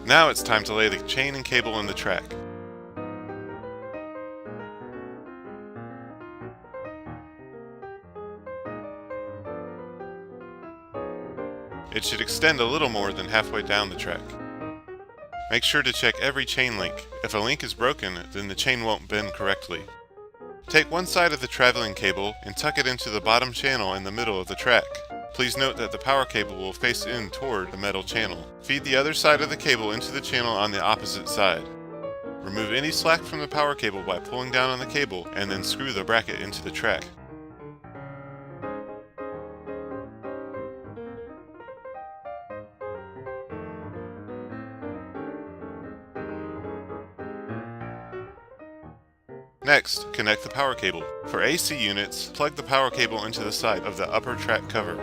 Now it's time to lay the chain and cable in the track. It should extend a little more than halfway down the track. Make sure to check every chain link. If a link is broken, then the chain won't bend correctly. Take one side of the traveling cable and tuck it into the bottom channel in the middle of the track. Please note that the power cable will face in toward the metal channel. Feed the other side of the cable into the channel on the opposite side. Remove any slack from the power cable by pulling down on the cable and then screw the bracket into the track. Next, connect the power cable. For AC units, plug the power cable into the side of the upper track cover.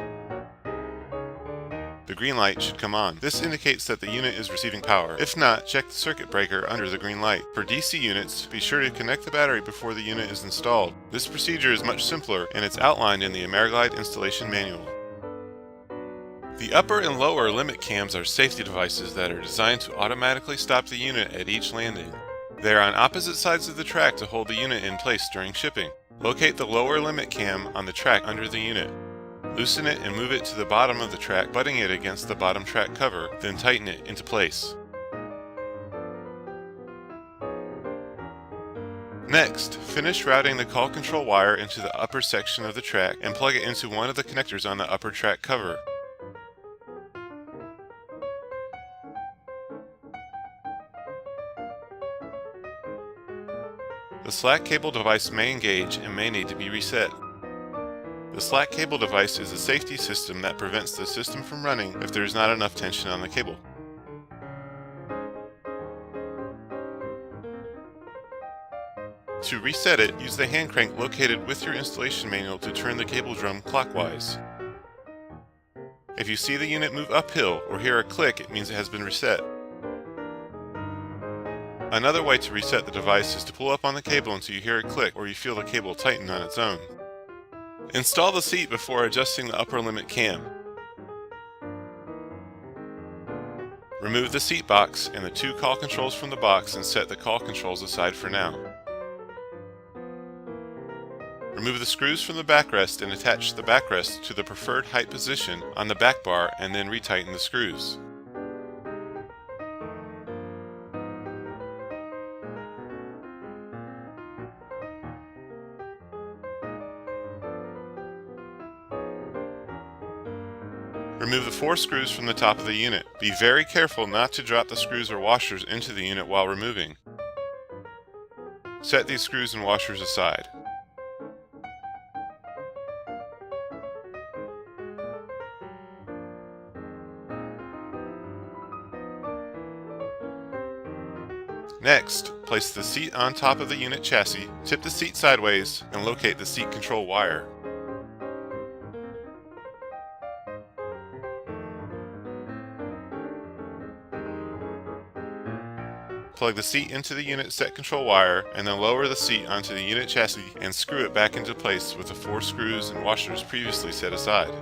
The green light should come on. This indicates that the unit is receiving power. If not, check the circuit breaker under the green light. For DC units, be sure to connect the battery before the unit is installed. This procedure is much simpler and it's outlined in the AmeriGlide installation manual. The upper and lower limit cams are safety devices that are designed to automatically stop the unit at each landing. They are on opposite sides of the track to hold the unit in place during shipping. Locate the lower limit cam on the track under the unit. Loosen it and move it to the bottom of the track, butting it against the bottom track cover, then tighten it into place. Next, finish routing the call control wire into the upper section of the track and plug it into one of the connectors on the upper track cover. The slack cable device may engage and may need to be reset. The slack cable device is a safety system that prevents the system from running if there is not enough tension on the cable. To reset it, use the hand crank located with your installation manual to turn the cable drum clockwise. If you see the unit move uphill or hear a click, it means it has been reset. Another way to reset the device is to pull up on the cable until you hear it click or you feel the cable tighten on its own. Install the seat before adjusting the upper limit cam. Remove the seat box and the two call controls from the box and set the call controls aside for now. Remove the screws from the backrest and attach the backrest to the preferred height position on the back bar and then retighten the screws. Remove the 4 screws from the top of the unit. Be very careful not to drop the screws or washers into the unit while removing. Set these screws and washers aside. Next, place the seat on top of the unit chassis, tip the seat sideways, and locate the seat control wire. Plug the seat into the unit set control wire and then lower the seat onto the unit chassis and screw it back into place with the 4 screws and washers previously set aside.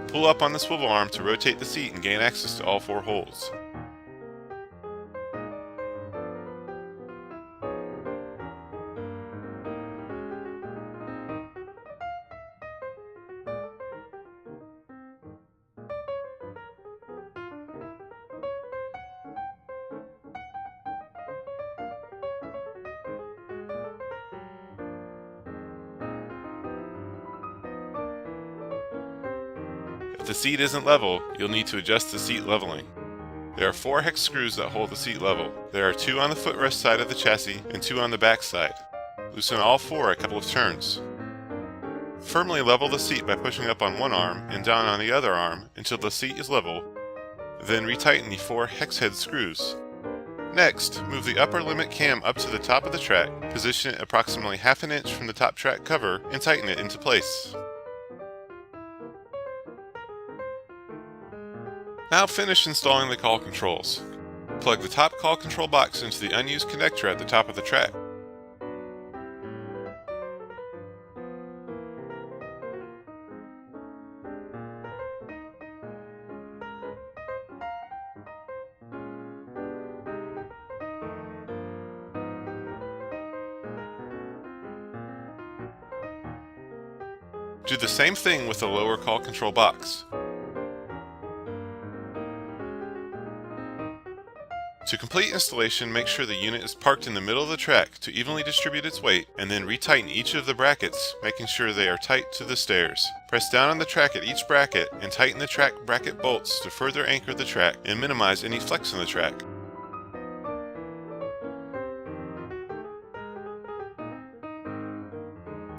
Pull up on the swivel arm to rotate the seat and gain access to all 4 holes. If the seat isn't level, you'll need to adjust the seat leveling. There are 4 hex screws that hold the seat level. There are 2 on the footrest side of the chassis and 2 on the back side. Loosen all 4 a couple of turns. Firmly level the seat by pushing up on one arm and down on the other arm until the seat is level, then retighten the 4 hex head screws. Next, move the upper limit cam up to the top of the track, position it approximately half an inch from the top track cover, and tighten it into place. Now finish installing the call controls. Plug the top call control box into the unused connector at the top of the track. Do the same thing with the lower call control box. To complete installation, make sure the unit is parked in the middle of the track to evenly distribute its weight, and then retighten each of the brackets, making sure they are tight to the stairs. Press down on the track at each bracket and tighten the track bracket bolts to further anchor the track and minimize any flex in the track.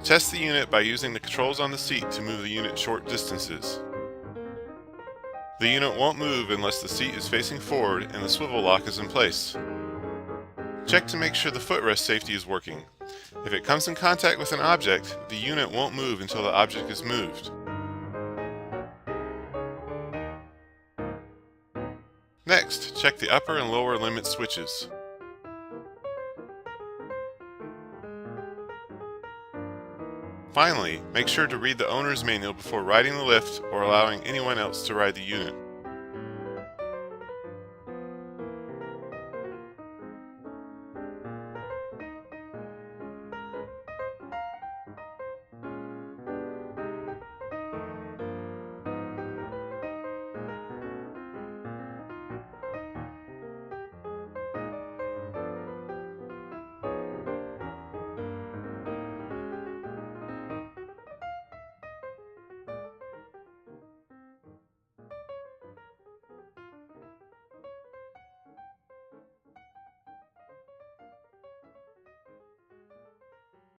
Test the unit by using the controls on the seat to move the unit short distances. The unit won't move unless the seat is facing forward and the swivel lock is in place. Check to make sure the footrest safety is working. If it comes in contact with an object, the unit won't move until the object is moved. Next, check the upper and lower limit switches. Finally, make sure to read the owner's manual before riding the lift or allowing anyone else to ride the unit.